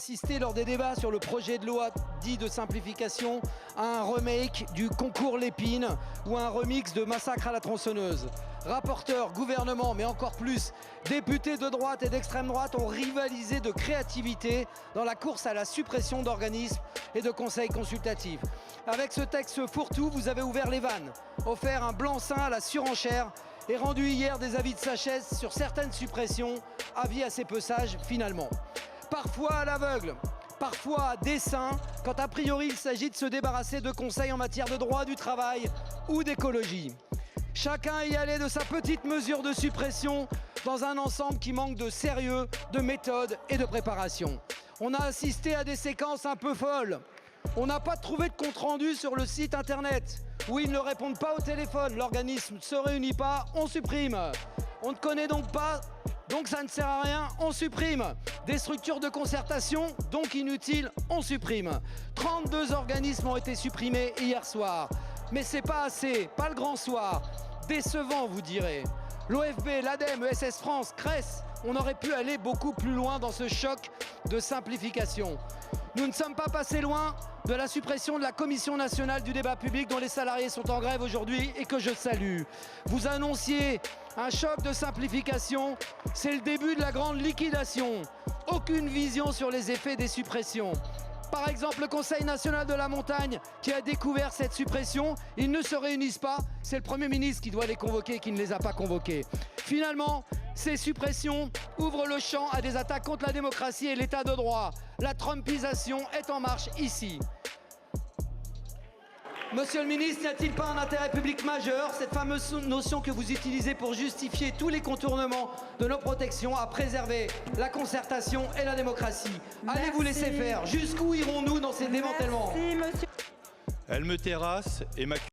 Assisté lors des débats sur le projet de loi dit de simplification à un remake du concours Lépine ou un remix de Massacre à la tronçonneuse. Rapporteurs, gouvernement, mais encore plus, députés de droite et d'extrême droite ont rivalisé de créativité dans la course à la suppression d'organismes et de conseils consultatifs. Avec ce texte fourre-tout, vous avez ouvert les vannes, offert un blanc-seing à la surenchère et rendu hier des avis de sagesse sur certaines suppressions, avis assez peu sages finalement. Parfois à l'aveugle, parfois à dessein, quand a priori il s'agit de se débarrasser de conseils en matière de droit du travail ou d'écologie. Chacun y allait de sa petite mesure de suppression dans un ensemble qui manque de sérieux, de méthode et de préparation. On a assisté à des séquences un peu folles. On n'a pas trouvé de compte-rendu sur le site internet où ils ne répondent pas au téléphone. L'organisme ne se réunit pas, on supprime. On ne connaît donc pas, donc ça ne sert à rien, on supprime. Des structures de concertation, donc inutiles, on supprime. 32 organismes ont été supprimés hier soir. Mais c'est pas assez, pas le grand soir. Décevant, vous direz. L'OFB, l'ADEME, ESS France, CRES, on aurait pu aller beaucoup plus loin dans ce choc de simplification. Nous ne sommes pas passés loin de la suppression de la Commission nationale du débat public dont les salariés sont en grève aujourd'hui et que je salue. Vous annonciez un choc de simplification, c'est le début de la grande liquidation. Aucune vision sur les effets des suppressions. Par exemple, le Conseil national de la montagne qui a découvert cette suppression, ils ne se réunissent pas, c'est le Premier ministre qui doit les convoquer et qui ne les a pas convoqués. Finalement, ces suppressions ouvrent le champ à des attaques contre la démocratie et l'état de droit. La trumpisation est en marche ici. Monsieur le ministre, n'y a-t-il pas un intérêt public majeur, cette fameuse notion que vous utilisez pour justifier tous les contournements de nos protections, à préserver la concertation et la démocratie? Allez-vous laisser faire? Jusqu'où irons-nous dans ces démantèlements? Elle me terrasse et m'accuse